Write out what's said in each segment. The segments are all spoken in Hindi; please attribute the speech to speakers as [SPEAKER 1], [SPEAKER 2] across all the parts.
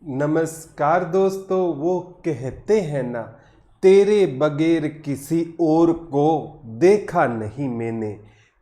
[SPEAKER 1] नमस्कार दोस्तों। वो कहते हैं ना, तेरे बगैर किसी और को देखा नहीं मैंने,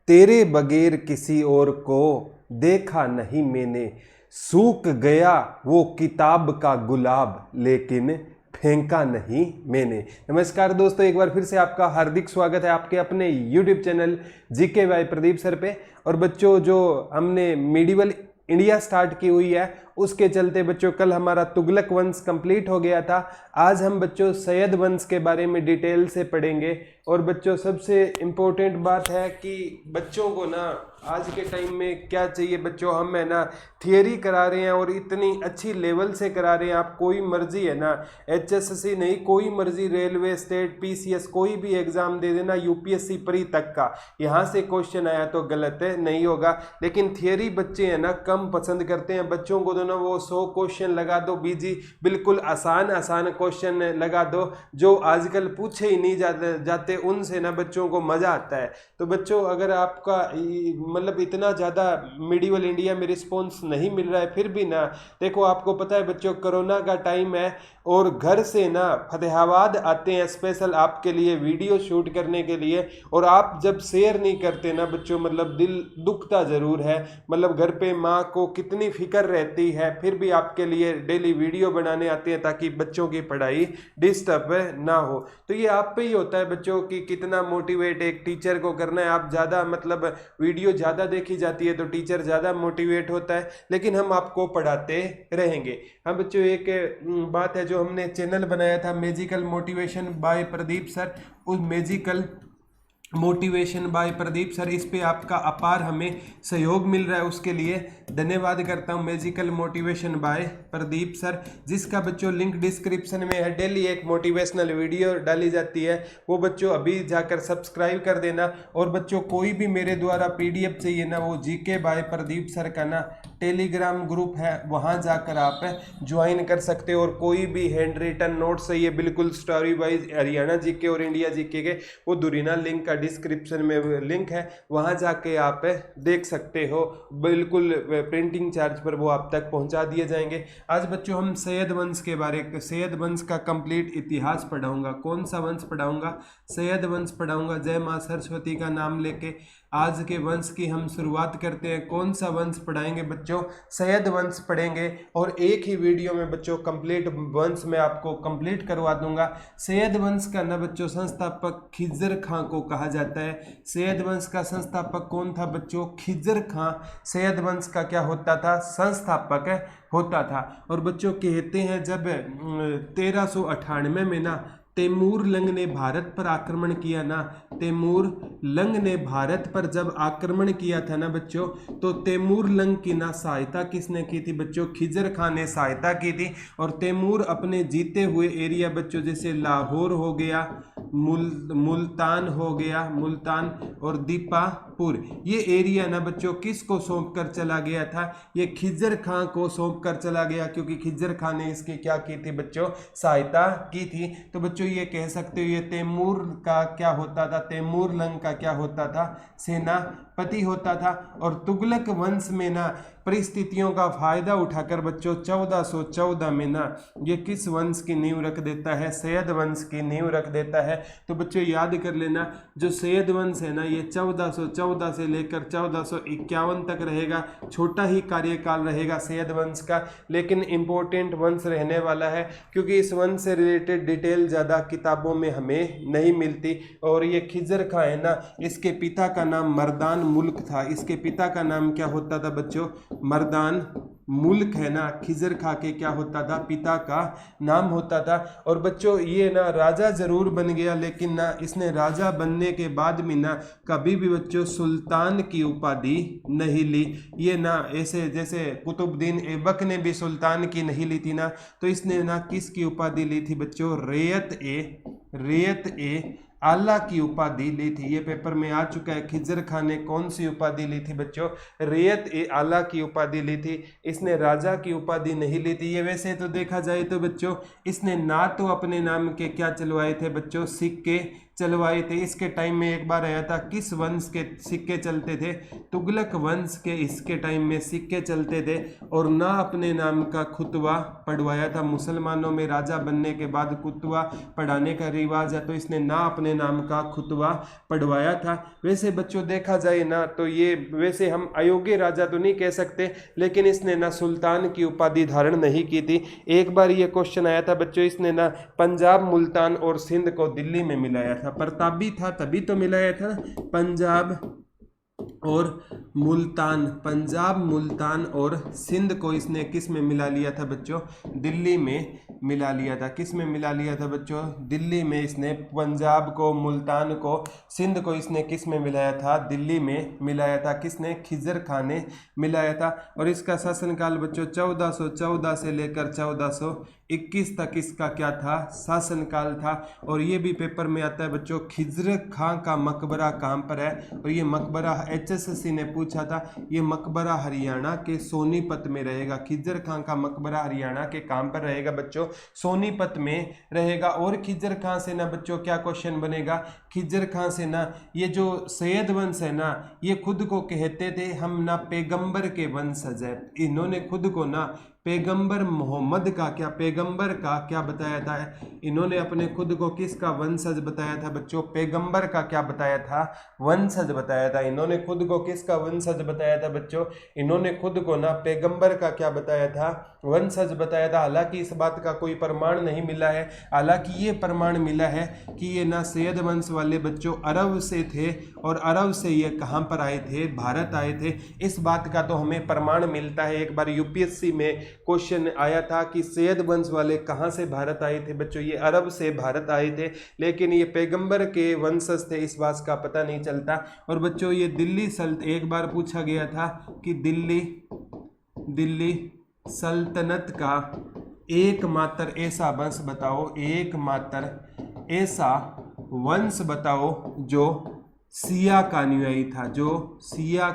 [SPEAKER 1] तेरे बगैर किसी और को देखा नहीं मैंने। सूख गया वो किताब का गुलाब, लेकिन फेंका नहीं मैंने। नमस्कार दोस्तों, एक बार फिर से आपका हार्दिक स्वागत है आपके अपने YouTube channel GK by Pradeep sir पे। और बच्चों, जो हमने मिडिवल इंडिया स्टार्ट की हुई है, उसके चलते बच्चों कल हमारा तुगलक वंश कंप्लीट हो गया था। आज हम बच्चों सैयद वंश के बारे में डिटेल से पढ़ेंगे। और बच्चों सबसे इम्पोर्टेंट बात है कि बच्चों को ना आज के टाइम में क्या चाहिए बच्चों, हम है ना थियरी करा रहे हैं और इतनी अच्छी लेवल से करा रहे हैं। आप कोई मर्जी है ना, HSC नहीं, कोई मर्जी रेलवे, स्टेट, PCS कोई भी एग्जाम दे देना, UPSC प्री तक का, यहाँ से क्वेश्चन आया तो गलत है, नहीं होगा। लेकिन थियरी बच्चे हैं ना कम पसंद करते हैं। बच्चों को ना वो 100 क्वेश्चन लगा दो, बीजी बिल्कुल आसान क्वेश्चन लगा दो जो आजकल पूछे ही नहीं जाते, उनसे ना बच्चों को मजा आता है। तो बच्चों, अगर आपका मतलब इतना ज़्यादा मिडिवल इंडिया में रिस्पॉन्स नहीं मिल रहा है, फिर भी ना देखो, आपको पता है बच्चों कोरोना का टाइम है और घर से ना फतेहाबाद आते हैं स्पेशल आपके लिए वीडियो शूट करने के लिए। और आप जब शेयर नहीं करते ना बच्चों, मतलब दिल दुखता ज़रूर है। मतलब घर पे माँ को कितनी फिक्र रहती है, फिर भी आपके लिए डेली वीडियो बनाने आते हैं ताकि बच्चों की पढ़ाई डिस्टर्ब ना हो। तो ये आप पे ही होता है बच्चों कि कितना मोटिवेट एक टीचर को करना है। आप ज़्यादा मतलब वीडियो ज़्यादा देखी जाती है तो टीचर ज़्यादा मोटिवेट होता है, लेकिन हम आपको पढ़ाते रहेंगे। हाँ बच्चों, एक बात है, जो हमने चैनल बनाया था magical motivation by Pradeep sir, उस magical motivation by Pradeep sir, इस पे आपका अपार हमें सहयोग मिल रहा है, उसके लिए धन्यवाद करता हूँ। Magical motivation by Pradeep sir, जिसका बच्चों लिंक डिस्क्रिप्शन में है। डेली एक मोटिवेशनल वीडियो डाली जाती है, वो बच्चों अभी जाकर सब्सक्राइब कर देना। और बच्चों कोई भी मेरे द्वारा PDF चाहिए ना, वो जीके बाय प्रदीप सर का ना टेलीग्राम ग्रुप है, वहाँ जाकर आप ज्वाइन कर सकते हो। और कोई भी हैंड रिटन नोट्स चाहिए बिल्कुल स्टोरी वाइज हरियाणा जीके और इंडिया जीके के, वो दुरीना लिंक का डिस्क्रिप्शन में लिंक है, वहां जाके आप देख सकते हो। बिल्कुल प्रिंटिंग चार्ज पर वो आप तक पहुंचा दिए जाएंगे। आज बच्चों हम सैयद वंश के सैयद वंश का कंप्लीट इतिहास पढ़ाऊंगा। कौन सा वंश पढ़ाऊंगा? सैयद वंश पढ़ाऊंगा। जय मां सरस्वती का नाम लेके आज के वंश की हम शुरुआत करते हैं। कौन सा वंश पढ़ाएंगे बच्चों? सैयद वंश पढ़ेंगे। और एक ही वीडियो में बच्चों कंप्लीट वंश में आपको कंप्लीट करवा दूंगा। सैयद वंश का ना बच्चों संस्थापक खिज्जर खां को कहा जाता है। सैयद वंश का संस्थापक कौन था बच्चों? खिज्जर खां सैयद वंश का क्या होता था? संस्थापक होता था। और बच्चों कहते हैं जब 1398 में ना तैमूर लंग ने भारत पर आक्रमण किया ना, तैमूर लंग ने भारत पर जब आक्रमण किया था ना बच्चों, तो तैमूर लंग की ना सहायता किसने की थी बच्चों? खिज्जर खां ने सहायता की थी। और तैमूर अपने जीते हुए एरिया बच्चों, जैसे लाहौर हो गया, मुल्तान हो गया, मुल्तान और दीपापुर, ये एरिया ना बच्चों किसको सौंप कर चला गया था? ये खिज्जर खां को सौंप कर चला गया, क्योंकि खिज्जर खां ने इसकी क्या की थी बच्चों? सहायता की थी। तो बच्चों ये कह सकते हो ये तैमूर का क्या होता था? तैमूर लंग का क्या होता था? सेनापति होता था। और तुगलक वंश में ना परिस्थितियों का फायदा उठाकर बच्चों 1414 में ना ये किस वंश की नींव रख देता है? सैयद वंश की नींव रख देता है। तो बच्चों याद कर लेना, जो सैयद वंश है ना, ये 1414 से लेकर 1451 तक रहेगा। छोटा ही कार्यकाल रहेगा सैयद वंश का, लेकिन इंपॉर्टेंट वंश रहने वाला है, क्योंकि इस वंश से रिलेटेड डिटेल ज़्यादा किताबों में हमें नहीं मिलती। और ये खिज्जर खां है ना, इसके पिता का नाम मर्दान मुल्क था। इसके पिता का नाम क्या होता था बच्चों? मर्दान मुल्क है ना। खिज्जर खां के क्या होता था? पिता का नाम होता था। और बच्चों ये ना राजा जरूर बन गया, लेकिन ना इसने राजा बनने के बाद में ना कभी भी बच्चों सुल्तान की उपाधि नहीं ली। ये ना ऐसे जैसे कुतुबुद्दीन ऐबक ने भी सुल्तान की नहीं ली थी ना, तो इसने ना किसकी उपाधि ली थी बच्चों? रेयत ए आला की उपाधि ली थी। ये पेपर में आ चुका है। खिज्जर खां ने कौन सी उपाधि ली थी बच्चों? रेयत ए आला की उपाधि ली थी। इसने राजा की उपाधि नहीं ली थी। ये वैसे तो देखा जाए तो बच्चों इसने ना तो अपने नाम के क्या चलवाए थे बच्चों? सिक्के चलवाए थे। इसके टाइम में एक बार आया था, किस वंश के सिक्के चलते थे? तुगलक वंश के इसके टाइम में सिक्के चलते थे। और ना अपने नाम का खुतबा पढ़वाया था। मुसलमानों में राजा बनने के बाद खुतबा पढ़ाने का रिवाज है, तो इसने ना अपने नाम का खुतबा पढ़वाया था। वैसे बच्चों देखा जाए ना तो ये वैसे हम अयोग्य राजा तो नहीं कह सकते, लेकिन इसने ना सुल्तान की उपाधि धारण नहीं की थी। एक बार ये क्वेश्चन आया था बच्चों, इसने ना पंजाब, मुल्तान और सिंध को दिल्ली में मिलाया था। प्रतापी था तभी तो मिलाया था। पंजाब और मुल्तान, पंजाब, मुल्तान और सिंध को इसने किस में मिला लिया था बच्चों? दिल्ली में मिला लिया था। किस में मिला लिया था बच्चों? दिल्ली में। इसने पंजाब को, मुल्तान को, सिंध को इसने किस में मिलाया था? दिल्ली में मिलाया था। किसने? खिजर खान ने मिलाया था। और इसका शासनकाल बच्चों 1414 से लेकर 1421 तक इसका क्या था? शासनकाल था। और ये भी पेपर में आता है बच्चों, खिजर खां का मकबरा कहाँ पर है? और ये मकबरा HSSC ने पूछा था, ये मकबरा हरियाणा के सोनीपत में रहेगा। खिजर खां का मकबरा हरियाणा के कहाँ पर रहेगा बच्चों? सोनीपत में रहेगा। और खिजर खां से ना बच्चों क्या क्वेश्चन बनेगा? खिजर खां से ना ये जो सैयद वंश है ना, ये खुद को कहते थे हम ना पैगंबर के वंशज है। इन्होंने खुद को ना पैगंबर मोहम्मद का क्या, पैगंबर का क्या बताया था? इन्होंने अपने खुद को किसका वंशज बताया था बच्चों? पैगंबर का क्या बताया था? वंशज बताया था। इन्होंने खुद को किसका वंशज बताया था बच्चों? इन्होंने खुद को ना पैगंबर का क्या बताया था? वंशज बताया था। हालांकि इस बात का कोई प्रमाण नहीं मिला है। हालांकि ये प्रमाण मिला है कि ये ना सैयद वंश वाले बच्चों अरब से थे, और अरब से ये कहाँ पर आए थे? भारत आए थे। इस बात का तो हमें प्रमाण मिलता है। एक बार UPSC में क्वेश्चन आया था कि सैयद वंश वाले कहाँ से भारत आए थे बच्चों? ये अरब से भारत आए थे, लेकिन ये पैगंबर के वंशज थे, इस बात का पता नहीं चलता। और बच्चों ये दिल्ली एक बार पूछा गया था कि दिल्ली सल्तनत का एकमात्र ऐसा वंश बताओ, एकमात्र ऐसा वंश बताओ जो सिया का अनुयायी था, जो सिया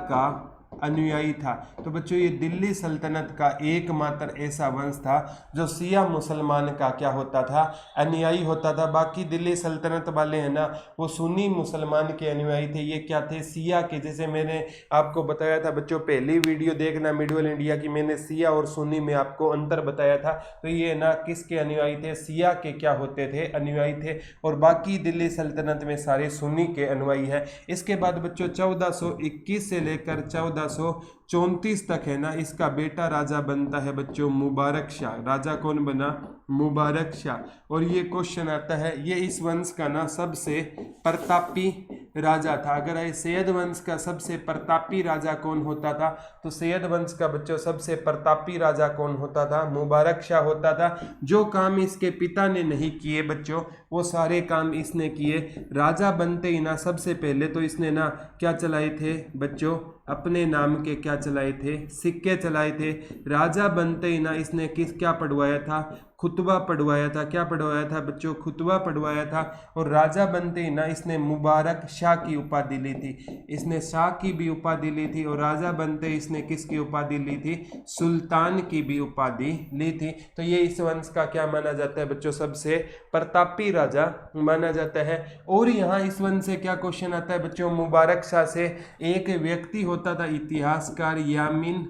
[SPEAKER 1] का अनुयायी था। तो बच्चों ये दिल्ली सल्तनत का एकमात्र ऐसा वंश था जो सिया मुसलमान का क्या होता था? अनुयायी होता था। बाकी दिल्ली सल्तनत वाले हैं ना, वो सुन्नी मुसलमान के अनुयायी थे। ये क्या थे? सिया के। जैसे मैंने आपको बताया था बच्चों, पहली वीडियो देखना मिडल इंडिया की, मैंने सिया और सुन्नी में आपको अंतर बताया था। तो ये ना किसके अनुयायी थे? सिया के क्या होते थे? अनुयायी थे। और बाकी दिल्ली सल्तनत में सारे सुन्नी के अनुयायी है। इसके बाद बच्चों 1421 से लेकर 1434 तक है ना, इसका बेटा राजा बनता है बच्चों मुबारक शाह। राजा कौन बना? मुबारक शाह। और ये क्वेश्चन आता है, ये इस वंश का ना सबसे प्रतापी राजा था। अगर ये सैयद वंश का सबसे प्रतापी राजा कौन होता था, तो सैयद वंश का बच्चों सबसे प्रतापी राजा कौन होता था? मुबारक शाह होता था। जो काम इसके पिता ने नहीं किए बच्चों, वो सारे काम इसने किए। राजा बनते ही ना सबसे पहले तो इसने ना क्या चलाए थे बच्चों? अपने नाम के क्या चलाए थे? सिक्के चलाए थे। राजा बनते ही ना इसने क्या पढ़वाया था? खुतबा पढ़वाया था। क्या पढ़वाया था बच्चों? खुतबा पढ़वाया था। और राजा बनते ही ना इसने मुबारक शाह की उपाधि ली थी। इसने शाह की भी उपाधि ली थी। और राजा बनते ही इसने किसकी उपाधि ली थी? सुल्तान की भी उपाधि ली थी। तो ये इस वंश का क्या माना जाता है बच्चों? सबसे प्रतापी राजा माना जाता है। और यहाँ इस वंश से क्या क्वेश्चन आता है बच्चों? मुबारक शाह से एक व्यक्ति होता था इतिहासकार यामीन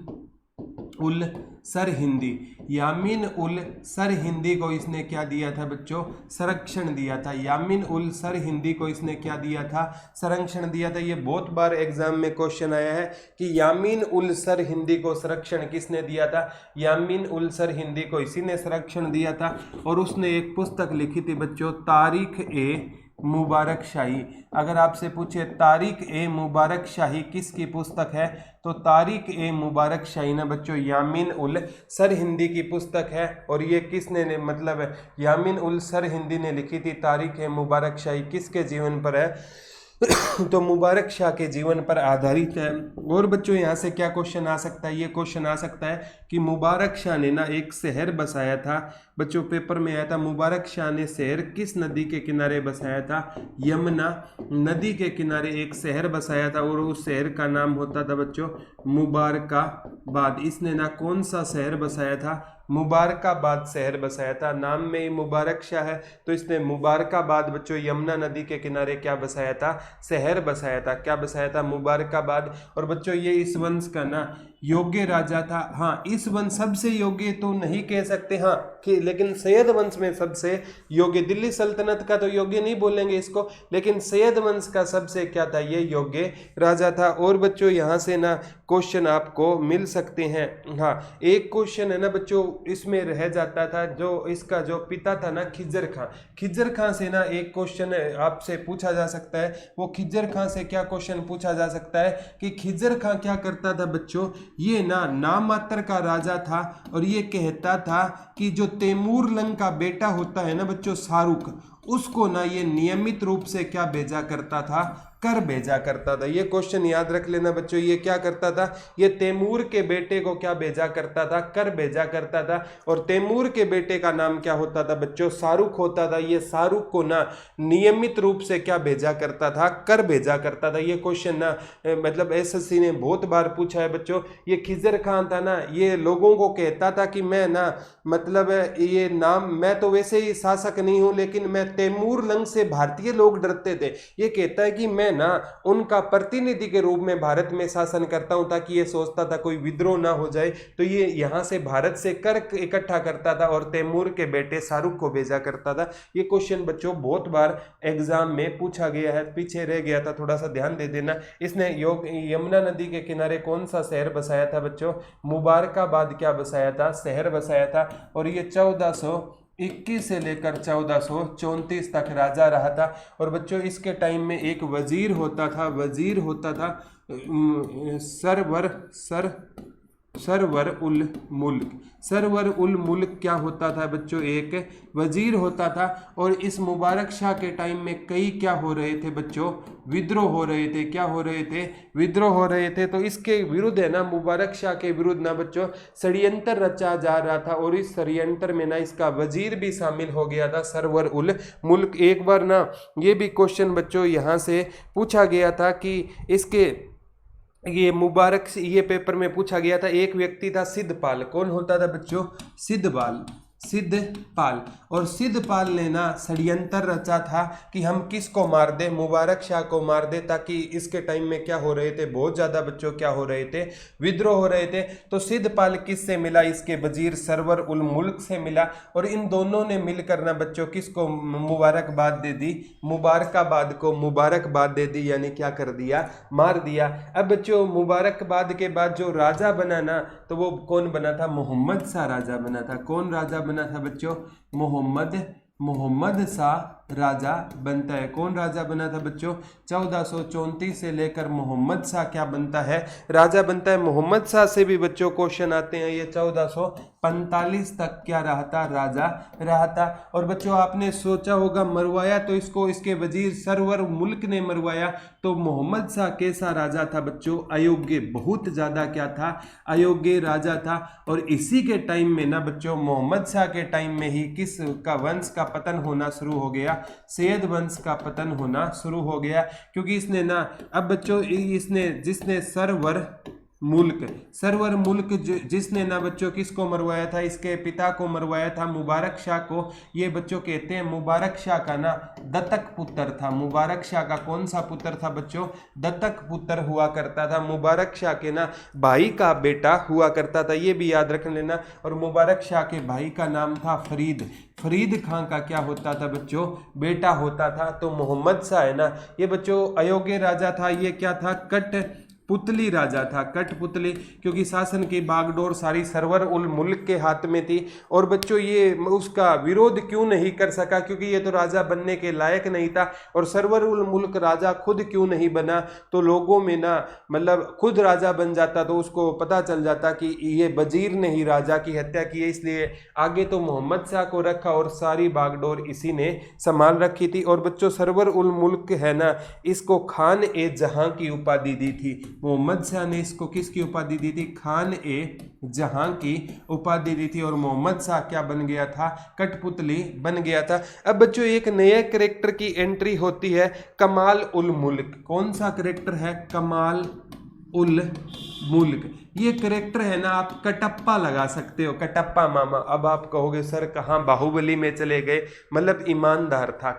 [SPEAKER 1] उल सरहिंदी। यामीन उल सरहिंदी को इसने क्या दिया था बच्चों? संरक्षण दिया था। यामीन उल सरहिंदी को इसने क्या दिया था? संरक्षण दिया था। ये बहुत बार एग्जाम में क्वेश्चन आया है कि यामीन उल सरहिंदी को संरक्षण किसने दिया था? यामीन उल सरहिंदी को इसी ने संरक्षण दिया था। और उसने एक पुस्तक लिखी थी बच्चों, तारीख ए मुबारक शाही। अगर आपसे पूछे तारीख ए मुबारक शाही किसकी पुस्तक है, तो तारीख ए मुबारक शाही ना बच्चों यामीन उल सरहिंदी की पुस्तक है। और ये किसने मतलब यामीन उल सरहिंदी ने लिखी थी तारीख ए मुबारक शाही, किसके जीवन पर है? तो मुबारक शाह के जीवन पर आधारित है। और बच्चों यहाँ से क्या क्वेश्चन आ सकता है, ये क्वेश्चन आ सकता है कि मुबारक शाह ने ना एक शहर बसाया था। बच्चों पेपर में आया था, मुबारक शाह ने शहर किस नदी के किनारे बसाया था? यमुना नदी के किनारे एक शहर बसाया था और उस शहर का नाम होता था बच्चों मुबारकाबाद। इसने ना कौन सा शहर बसाया था? मुबारकाबाद शहर बसाया था। नाम में ही मुबारक शाह है तो इसने मुबारकाबाद बच्चों यमुना नदी के किनारे क्या बसाया था? शहर बसाया था। क्या बसाया था? मुबारकाबाद। और बच्चों ये इस वंश का ना योग्य राजा था। हाँ, इस वंश सबसे योग्य तो नहीं कह सकते, हाँ कि लेकिन सैयद वंश में सबसे योग्य, दिल्ली सल्तनत का तो योग्य नहीं बोलेंगे इसको, लेकिन सैयद वंश का सबसे क्या था? ये योग्य राजा था। और बच्चों यहाँ से ना क्वेश्चन आपको मिल सकते हैं। हाँ, एक क्वेश्चन है ना बच्चों इसमें रह जाता था, जो इसका जो पिता था ना खिज्जर खां, खिज्जर खां से ना एक क्वेश्चन आपसे पूछा जा सकता है। वो खिज्जर खां से क्या क्वेश्चन पूछा जा सकता है कि खिज्जर खां क्या करता था बच्चों? ये ना नाम मात्र का राजा था और ये कहता था कि जो तैमूर लंग का बेटा होता है ना बच्चों शाहरुख, उसको ना ये नियमित रूप से क्या भेजा करता था? कर भेजा करता था। ये क्वेश्चन याद रख लेना बच्चों, ये क्या करता था? ये तैमूर के बेटे को क्या भेजा करता था? कर भेजा करता था। और तैमूर के बेटे का नाम क्या होता था बच्चों? शाहरुख होता था। ये शाहरुख को ना नियमित रूप से क्या भेजा करता था? कर भेजा करता था। ये क्वेश्चन ना मतलब एसएससी ने बहुत बार पूछा है बच्चों। ये खिज्जर खान था ना, ये लोगों को कहता था कि मैं ना मतलब ये नाम, मैं तो वैसे ही शासक नहीं हूं लेकिन मैं तैमूर लंग से भारतीय लोग डरते थे। ये कहता है कि मैं ना उनका प्रतिनिधि के रूप में भारत में शासन करता हूं, ताकि ये सोचता था कोई विद्रोह ना हो जाए, तो ये यहां से भारत से कर इकट्ठा करता था और तैमूर के बेटे शाहरुख को भेजा करता था। ये क्वेश्चन बच्चों बहुत बार एग्जाम में पूछा गया है, पीछे रह गया था, थोड़ा सा ध्यान दे देना। इसने यमुना नदी के किनारे कौन सा शहर बसाया था बच्चों? मुबारकाबाद क्या बसाया था? शहर बसाया था। और ये 1421 से लेकर 1434 तक राजा रहा था। और बच्चों इसके टाइम में एक वजीर होता था, सरवर उल मुल्क। सरवर उल मुल्क क्या होता था बच्चों? एक वजीर होता था। और इस मुबारक शाह के टाइम में कई क्या हो रहे थे बच्चों? विद्रोह हो रहे थे। क्या हो रहे थे? विद्रोह हो रहे थे। तो इसके विरुद्ध है ना, मुबारक शाह के विरुद्ध ना बच्चों षड्यंत्र रचा जा रहा था और इस षड्यंत्र में ना इसका वजीर भी शामिल हो गया था, सरवर उल मुल्क। एक बार ना ये भी क्वेश्चन बच्चों यहाँ से पूछा गया था कि इसके ये मुबारक, ये पेपर में पूछा गया था, एक व्यक्ति था सिद्धपाल। कौन होता था बच्चों? सिद्धपाल। और सिद्धपाल ने ना षड्यंत्र रचा था कि हम किसको मार दे? मुबारक शाह को मार दे, ताकि इसके टाइम में क्या हो रहे थे? बहुत ज्यादा बच्चों क्या हो रहे थे? विद्रोह हो रहे थे। तो सिद्धपाल किससे मिला? इसके वजीर सरवर उल मुल्क से मिला। और इन दोनों ने मिलकर ना बच्चों किसको मुबारकबाद दे दी? मुबारकाबाद को मुबारकबाद दे दी, यानी क्या कर दिया? मार दिया। अब बच्चों मुबारकबाद के बाद जो राजा बना ना, तो वो कौन बना था? मोहम्मद शाह राजा बना था। कौन राजा बना था बच्चों? मोहम्मद शाह राजा बनता है। कौन राजा बना था बच्चों? 1434 से लेकर मोहम्मद शाह क्या बनता है? राजा बनता है। मोहम्मद शाह से भी बच्चों क्वेश्चन आते हैं। ये 1445 तक क्या रहा था? राजा रहा था। और बच्चों आपने सोचा होगा मरवाया तो इसको इसके वजीर सरवर मुल्क ने मरवाया। तो मोहम्मद शाह कैसा राजा था बच्चों? अयोग्य, बहुत ज्यादा क्या था? अयोग्य राजा था। और इसी के टाइम में ना बच्चों मोहम्मद शाह के टाइम में ही किस का वंश का पतन होना शुरू हो गया? सैयद वंश का पतन होना शुरू हो गया। क्योंकि इसने ना, अब बच्चों इसने जिसने सरवर मुल्क जिसने ना बच्चों किसको मरवाया था? इसके पिता को मरवाया था, मुबारक शाह को। ये बच्चों कहते हैं मुबारक शाह का ना दत्तक पुत्र था। मुबारक शाह का कौन सा पुत्र था बच्चों? दत्तक पुत्र हुआ करता था। मुबारक शाह के ना भाई का बेटा हुआ करता था, ये भी याद रख लेना। और मुबारक शाह के भाई का नाम था फरीद खां का क्या होता था बच्चों? बेटा होता था। तो मोहम्मद शाह है ना, ये बच्चों अयोग्य राजा था। ये क्या था? पुतली राजा था, कठपुतली, क्योंकि शासन की बागडोर सारी सरवर उल मुल्क के हाथ में थी। और बच्चों ये उसका विरोध क्यों नहीं कर सका, क्योंकि ये तो राजा बनने के लायक नहीं था। और सरवर उल मुल्क राजा खुद क्यों नहीं बना, तो लोगों में ना मतलब खुद राजा बन जाता तो उसको पता चल जाता कि ये वजीर ने ही राजा की हत्या की है, इसलिए आगे तो मोहम्मद शाह को रखा और सारी बागडोर इसी ने संभाल रखी थी। और बच्चों सरवर उल मुल्क है ना, इसको खान ए जहां की उपाधि दी थी। मोहम्मद शाह ने इसको किसकी उपाधि दी थी, खान ए जहां की उपाधि दी थी। और मोहम्मद शाह क्या बन गया था, कठपुतली बन गया था। अब बच्चों एक नए करेक्टर की एंट्री होती है, कमाल उल मुल्क। कौन सा करेक्टर है, कमाल उल मुल्क। ये करेक्टर है ना, आप कटप्पा लगा सकते हो, कटप्पा मामा। अब आप कहोगे सर कहाँ बाहुबली में चले गए, मतलब ईमानदार था।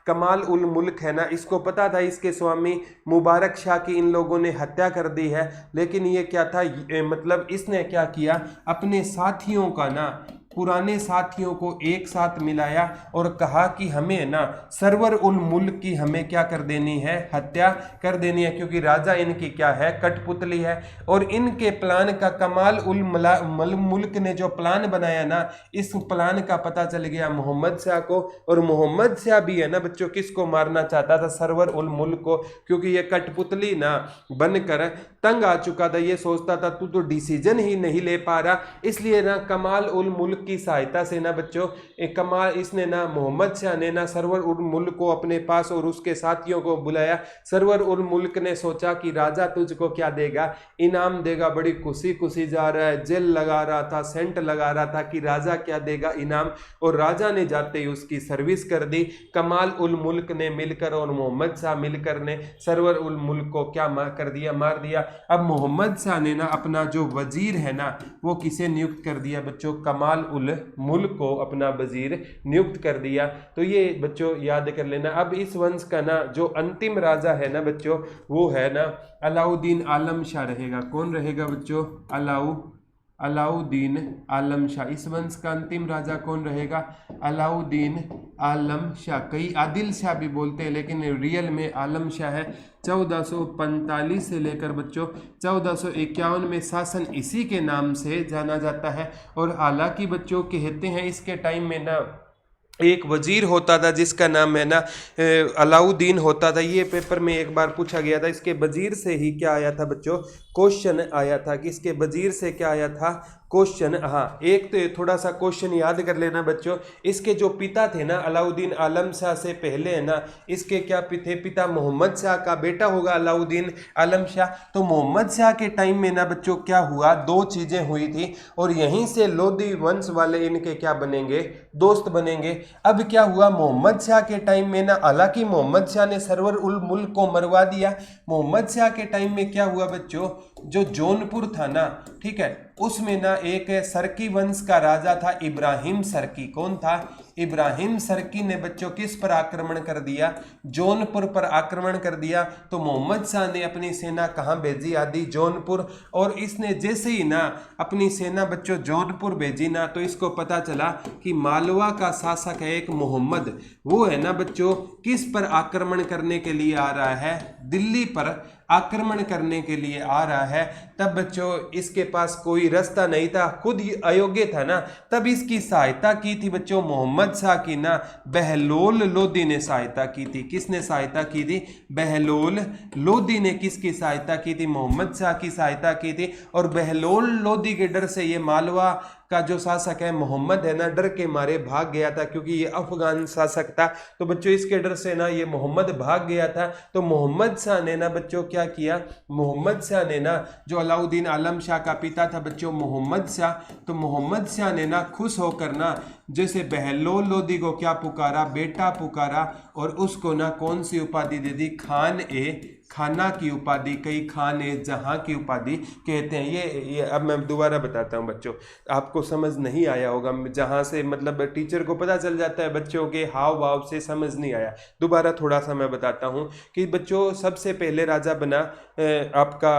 [SPEAKER 1] कमाल उल मुल्क है ना, इसको पता था इसके स्वामी मुबारक शाह की इन लोगों ने हत्या कर दी है, लेकिन ये क्या था, मतलब इसने क्या किया, अपने साथियों का ना, पुराने साथियों को एक साथ मिलाया और कहा कि हमें ना सरवर उल मुल्क की हमें क्या कर देनी है, हत्या कर देनी है, क्योंकि राजा इनकी क्या है, कठपुतली है। और इनके प्लान का कमाल उल मुल्क ने जो प्लान बनाया ना, इस प्लान का पता चल गया मोहम्मद शाह को। और मोहम्मद शाह भी है ना बच्चों किसको मारना चाहता था, सरवर उल मुल्क को, क्योंकि ये कठपुतली ना बनकर तंग आ चुका था। ये सोचता था तू तो डिसीजन ही नहीं ले पा रहा, इसलिए ना कमाल उल मुल्क की सहायता से ना बच्चों इसने ना मोहम्मद शाह ने ना सरवर उल मुल्क को अपने पास और उसके साथियों को बुलाया। सरवर उल मुल्क ने सोचा कि राजा तुझको क्या देगा, इनाम देगा। बड़ी खुशी खुशी जा रहा है, जेल लगा रहा था, सेंट लगा रहा था कि राजा क्या देगा इनाम। और राजा ने जाते ही उसकी सर्विस कर दी। कमाल उल मुल्क ने मिलकर और मोहम्मद शाह मिलकर ने सरवर उल मुल्क को क्या कर दिया, मार दिया। अब मोहम्मद शाह ने ना अपना जो वजीर है ना, वो किसे नियुक्त कर दिया बच्चों, कमाल उल मुल्क को अपना वजीर नियुक्त कर दिया। तो ये बच्चों याद कर लेना। अब इस वंश का ना जो अंतिम राजा है ना बच्चों, वो है ना अलाउद्दीन आलम शाह रहेगा। कौन रहेगा बच्चों, अलाउद्दीन आलम शाह। इस वंश का अंतिम राजा कौन रहेगा, अलाउद्दीन आलम शाह। कई आदिल शाह भी बोलते हैं, लेकिन रियल में आलम शाह है। 1445 से लेकर बच्चों 1451 में शासन इसी के नाम से जाना जाता है। और हालांकि बच्चों कहते हैं इसके टाइम में ना एक वजीर होता था जिसका नाम है ना अलाउद्दीन होता था। ये पेपर में एक बार पूछा गया था, इसके वजीर से ही क्या आया था बच्चों, क्वेश्चन आया था कि इसके वजीर से क्या आया था, क्वेश्चन। हाँ, एक तो थोड़ा सा क्वेश्चन याद कर लेना बच्चों। इसके जो पिता थे ना अलाउद्दीन आलम शाह से पहले है ना, इसके क्या थे पिता, मोहम्मद शाह का बेटा होगा अलाउद्दीन आलम शाह। तो मोहम्मद शाह के टाइम में ना बच्चों क्या हुआ, दो चीजें हुई थी, और यहीं से लोधी वंश वाले इनके क्या बनेंगे, दोस्त बनेंगे। अब क्या हुआ, मोहम्मद शाह के टाइम में ना, हालांकि मोहम्मद शाह ने सरवर उल मुल्क को मरवा दिया। मोहम्मद शाह के टाइम में क्या हुआ बच्चों, जो जौनपुर था ना, ठीक है, उसमें ना एक सरकी वंश का राजा था इब्राहिम सरकी। कौन था, इब्राहिम सरकी ने बच्चों किस पर आक्रमण कर दिया, जौनपुर पर आक्रमण कर दिया। तो मोहम्मद शाह ने अपनी सेना कहाँ भेजी, आदि जौनपुर। और इसने जैसे ही ना अपनी सेना बच्चों जौनपुर भेजी ना, तो इसको पता चला कि मालवा का शासक है एक मोहम्मद, वो है ना बच्चों किस पर आक्रमण करने के लिए आ रहा है, दिल्ली पर आक्रमण करने के लिए आ रहा है। तब बच्चों इसके पास कोई रास्ता नहीं था, खुद अयोग्य था ना, तब इसकी सहायता की थी बच्चों मोहम्मद शाह की ना बहलोल लोदी ने सहायता की थी। किसने सहायता की थी, बहलोल लोदी ने किसकी सहायता की थी, मोहम्मद शाह की सहायता की थी। और बहलोल लोदी के डर से ये मालवा का जो शासक है मोहम्मद है ना, डर के मारे भाग गया था, क्योंकि ये अफगान शासक था। तो बच्चों इसके डर से ना ये मोहम्मद भाग गया था। तो मोहम्मद शाह ने ना बच्चों क्या किया, मोहम्मद शाह ने ना, जो अलाउद्दीन आलम शाह का पिता था बच्चों मोहम्मद शाह, तो मोहम्मद शाह ने ना खुश होकर ना जैसे बहलोल लोदी को क्या पुकारा, बेटा पुकारा, और उसको ना कौन सी उपाधि दे दी, खान ए खाना की उपाधि, कई खान ए जहां की उपाधि कहते हैं। ये अब मैं दोबारा बताता हूं बच्चों, आपको समझ नहीं आया होगा, जहां से मतलब टीचर को पता चल जाता है बच्चों के हाव भाव से समझ नहीं आया। दोबारा थोड़ा सा मैं बताता हूं कि बच्चों सबसे पहले राजा बना आपका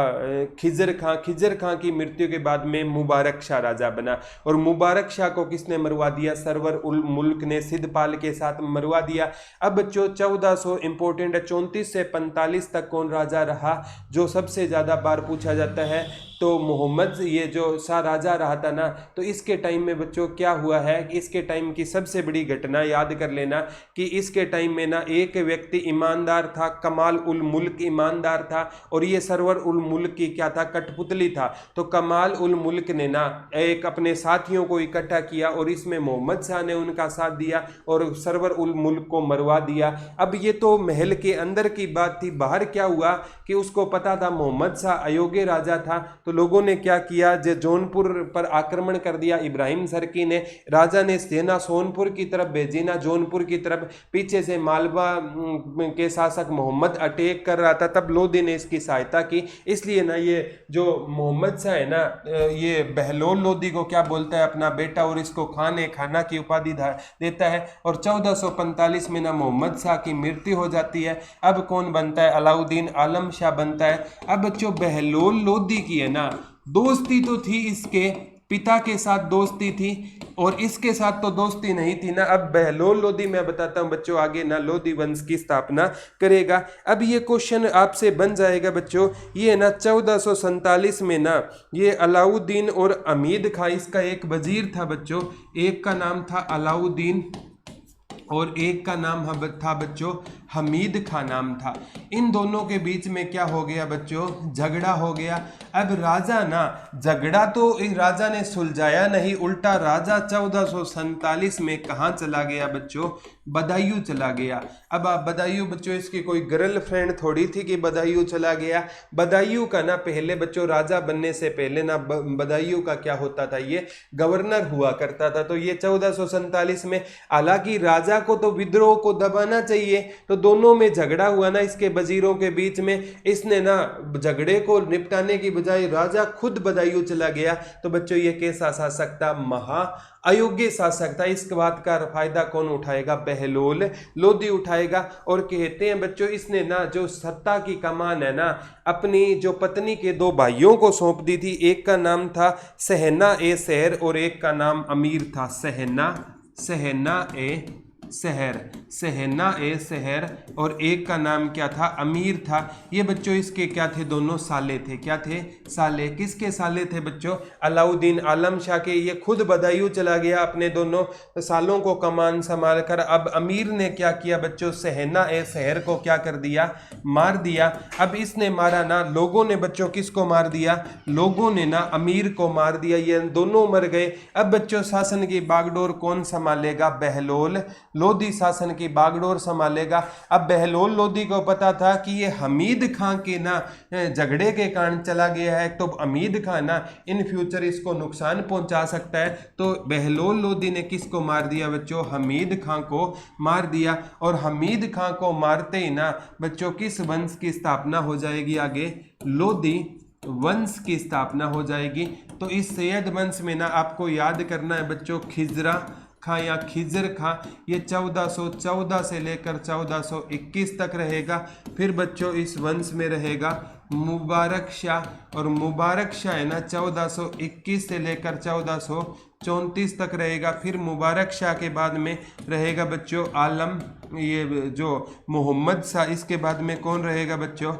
[SPEAKER 1] खिजर खां। खिजर खां की मृत्यु के बाद में मुबारक शाह राजा बना। और मुबारक शाह को किसने मरवा दिया, सरवर उल मुल्क ने सिद्धपाल के साथ मरवा दिया। अब बच्चों 1400 इंपोर्टेंट है, 34 से 45 तक कौन कौन राजा रहा, जो सबसे ज़्यादा बार पूछा जाता है तो मोहम्मद, ये जो शाह राजा रहा था ना, तो इसके टाइम में बच्चों क्या हुआ है, इसके टाइम की सबसे बड़ी घटना याद कर लेना कि इसके टाइम में ना एक व्यक्ति ईमानदार था, कमाल उल मुल्क ईमानदार था, और ये सरवर उल मुल्क की क्या था, कठपुतली था। तो कमाल उल मुल्क ने ना एक अपने साथियों को इकट्ठा किया और इसमें मोहम्मद शाह ने उनका साथ दिया और सरवर उल मुल्क को मरवा दिया। अब ये तो महल के अंदर की बात थी, बाहर क्या हुआ कि उसको पता था मोहम्मद शाह अयोग्य राजा था, तो लोगों ने क्या किया, जौनपुर पर आक्रमण कर दिया। इब्राहिम सरकी ने, राजा ने सेना सोनपुर की तरफ भेजी ना, जौनपुर की तरफ। पीछे से मालवा के शासक मोहम्मद अटैक कर रहा था, तब लोधी ने इसकी सहायता की। इसलिए ना ये जो मोहम्मद शाह है ना, ये बहलोल लोधी को क्या बोलता है, अपना बेटा, और इसको खाने खाना की उपाधि देता है। और 1445 में ना मोहम्मद शाह की मृत्यु हो जाती है। अब कौन बनता है, अलाउद्दीन आलम शाह बनता है। अब बच्चों बहलोल लोधी की है ना दोस्ती तो थी, इसके पिता के साथ दोस्ती थी और इसके साथ तो दोस्ती नहीं थी ना। अब बहलोल लोधी मैं बताता हूं बच्चों आगे ना लोधी वंश की स्थापना करेगा। अब ये क्वेश्चन आपसे बन जाएगा बच्चों, ये ना 1447 में ना ये अलाउद्दीन और हमीद खां, इसका एक वजीर था बच्चों, एक का नाम था अलाउद्दीन और एक का नाम था बच्चों हमीद खां नाम था। इन दोनों के बीच में क्या हो गया बच्चों, झगड़ा हो गया। अब राजा ना, झगड़ा तो राजा ने सुलझाया नहीं, उल्टा राजा 1447 में कहाँ चला गया बच्चों, बदायूं चला गया। अब आप बदायूं बच्चों, इसकी कोई गर्लफ्रेंड थोड़ी थी कि बदायूं चला गया। बदायूं का ना पहले बच्चों, राजा बनने से पहले ना बदायूं का क्या होता था, ये गवर्नर हुआ करता था। तो ये 1447 में, हालांकि राजा को तो विद्रोह को दबाना चाहिए, तो दोनों में झगड़ा हुआ ना इसके वजीरों के बीच में। इसने ना झगड़े को निपटाने की बजाय राजा खुद बदायूं चला गया। तो बच्चों ये कैसा शासक था, महा अयोग्य शासक था। इस बात का फायदा कौन उठाएगा, बहलोल लोधी उठाएगा। और कहते हैं बच्चों इसने ना जो सत्ता की कमान है ना, अपनी जो पत्नी के दो भाइयों को सौंप दी थी। एक का नाम था सहना ए शहर और एक का नाम अमीर था, सहना ए शहर और एक का नाम क्या था, अमीर था। ये बच्चों इसके क्या थे, दोनों साले थे। क्या थे, साले। किसके साले थे बच्चों, अलाउद्दीन आलम शाह के। ये खुद बदायूं चला गया अपने दोनों सालों को कमान संभाल कर। अब अमीर ने क्या किया बच्चों, सहना ए शहर को क्या कर दिया, मार दिया। अब इसने मारा ना, लोगों ने बच्चों किसको मार दिया, लोगों ने ना अमीर को मार दिया। ये दोनों मर गए। अब बच्चों शासन की बागडोर कौन संभालेगा, बहलोल लोधी शासन की बागडोर संभालेगा। अब बहलोल लोधी को पता था कि ये हमीद खां के ना झगड़े के कारण चला गया है, तो हमीद खां ना इन फ्यूचर इसको नुकसान पहुंचा सकता है। तो बहलोल लोधी ने किसको मार दिया बच्चों, हमीद खां को मार दिया। और हमीद खां को मारते ही ना बच्चों किस वंश की स्थापना हो जाएगी, आगे लोधी वंश की स्थापना हो जाएगी। तो इस सैयद वंश में ना आपको याद करना है बच्चों, खिजरा खां या खिजर खां, ये 1414 से लेकर 1421 तक रहेगा। फिर बच्चों इस वंश में रहेगा मुबारक शाह, और मुबारक शाह है ना 1421 से लेकर 1434 तक रहेगा। फिर मुबारक शाह के बाद में रहेगा बच्चों आलम, ये जो मोहम्मद शाह। इसके बाद में कौन रहेगा बच्चों,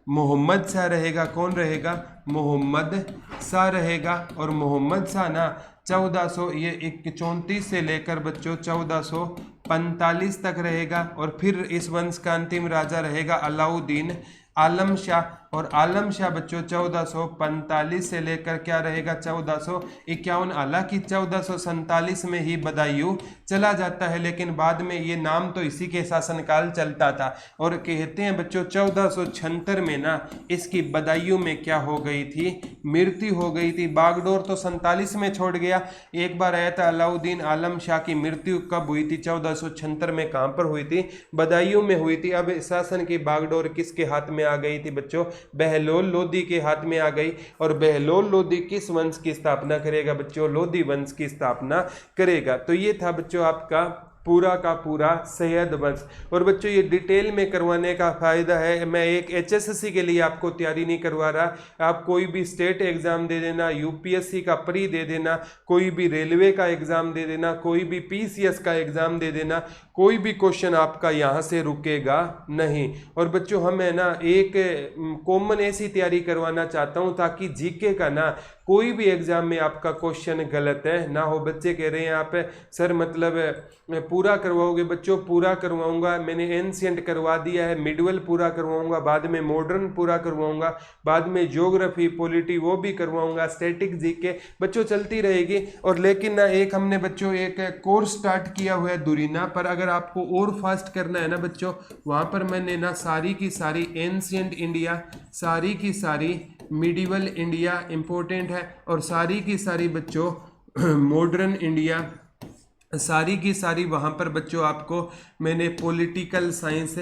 [SPEAKER 1] मोहम्मद शाह रहेगा। कौन रहेगा, मोहम्मद शाह रहेगा। और मोहम्मद शाह ना 1434 से लेकर बच्चों 1445 तक रहेगा। और फिर इस वंश का अंतिम राजा रहेगा अलाउद्दीन आलम शाह। और आलम शाह बच्चों 1445 से लेकर क्या रहेगा, 1451। हालांकि 1447 में ही बदायूं चला जाता है, लेकिन बाद में ये नाम तो इसी के शासनकाल चलता था। और कहते हैं बच्चों 1476 में ना इसकी बदायूं में क्या हो गई थी, मृत्यु हो गई थी। बागडोर तो 47 में छोड़ गया। एक बार आया था अलाउद्दीन आलम शाह की मृत्यु कब हुई थी, 1476 में। कहाँ पर हुई थी, बदायूं में हुई थी। अब शासन की बागडोर किसके हाथ में आ गई थी बच्चों, बहलोल लोधी के हाथ में आ गई। और बहलोल लोधी किस वंश की स्थापना करेगा बच्चों, लोधी वंश की स्थापना करेगा। तो ये था बच्चों आपका पूरा का पूरा सेहत वंश। और बच्चों ये डिटेल में करवाने का फ़ायदा है, मैं एक HSSC के लिए आपको तैयारी नहीं करवा रहा, आप कोई भी स्टेट एग्ज़ाम दे देना, UPSC का प्री दे देना, कोई भी रेलवे का एग्ज़ाम दे देना, कोई भी PCS का एग्ज़ाम दे देना, कोई भी क्वेश्चन आपका यहाँ से रुकेगा नहीं। और बच्चों हम है ना एक कॉमन ऐसी तैयारी करवाना चाहता हूँ ताकि जीके का ना कोई भी एग्जाम में आपका क्वेश्चन गलत है ना हो। बच्चे कह रहे हैं आप सर मतलब पूरा करवाओगे, बच्चों पूरा करवाऊंगा, मैंने एंशिएंट करवा दिया है, मिडिवल पूरा करवाऊंगा, बाद में मॉडर्न पूरा करवाऊंगा, बाद में ज्योग्राफी पॉलिटी वो भी करवाऊंगा, स्टैटिक जीके बच्चों चलती रहेगी। और लेकिन ना एक हमने बच्चों एक कोर्स स्टार्ट किया हुआ है दुरीना पर, अगर आपको और फास्ट करना है ना बच्चों, वहाँ पर मैंने ना सारी की सारी एंशिएंट इंडिया, सारी की सारी मिडिवल इंडिया इंपॉर्टेंट है, और सारी की सारी बच्चों मॉडर्न इंडिया, सारी की सारी वहाँ पर बच्चों आपको मैंने पॉलिटिकल साइंस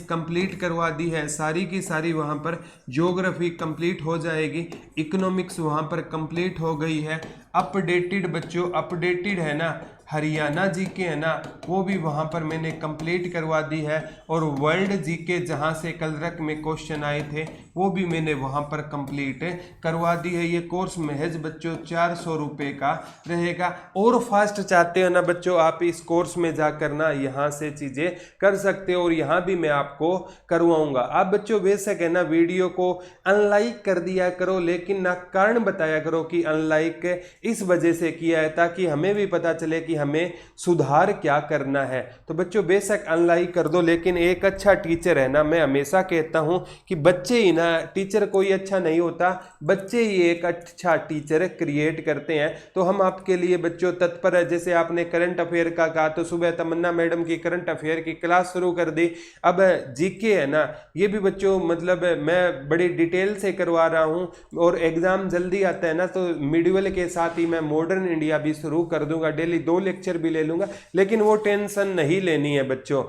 [SPEAKER 1] कंप्लीट करवा दी है, सारी की सारी वहाँ पर ज्योग्राफी कंप्लीट हो जाएगी, इकोनॉमिक्स वहाँ पर कंप्लीट हो गई है, अपडेटेड बच्चों अपडेटेड है ना हरियाणा जीके है ना वो भी वहाँ पर मैंने कंप्लीट करवा दी है, और वर्ल्ड जीके जहाँ से कल तक में क्वेश्चन आए थे वो भी मैंने वहाँ पर कंप्लीट करवा दी है। ये कोर्स महज बच्चों 400 रुपये का रहेगा। और फास्ट चाहते हो ना बच्चों, आप इस कोर्स में जाकर ना यहाँ से चीज़ें कर सकते हो, और यहाँ भी मैं आपको करवाऊँगा। आप बच्चों बेशक है ना वीडियो को अनलाइक कर दिया करो, लेकिन ना कारण बताया करो कि अनलाइक इस वजह से किया है, ताकि हमें भी पता चले कि हमें सुधार क्या करना है। तो बच्चों बेशक अनलाइक कर दो, लेकिन एक अच्छा टीचर है ना, मैं हमेशा कहता हूं कि बच्चे ही ना, टीचर कोई अच्छा नहीं होता, बच्चे ही एक अच्छा टीचर क्रिएट करते हैं। तो हम आपके लिए बच्चों तत्पर है। जैसे आपने करंट अफेयर का कहा तो सुबह तमन्ना मैडम की करंट अफेयर की क्लास शुरू कर दी। अब जीके है ना ये भी बच्चों मतलब मैं बड़ी डिटेल से करवा रहा हूं, और एग्जाम जल्दी आता है ना तो मिडिवल के साथ ही मैं मॉडर्न इंडिया भी शुरू कर दूंगा, डेली 2 लेक्चर भी ले लूंगा। लेकिन वो टेंशन नहीं लेनी है बच्चों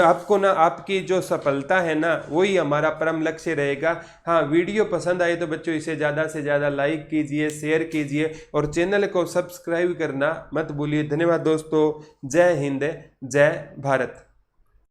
[SPEAKER 1] आपको ना, आपकी जो सफलता है ना वही हमारा परम लक्ष्य रहेगा। हाँ वीडियो पसंद आए तो बच्चों इसे ज़्यादा से ज़्यादा लाइक कीजिए, शेयर कीजिए, और चैनल को सब्सक्राइब करना मत भूलिए। धन्यवाद दोस्तों, जय हिंद, जय भारत।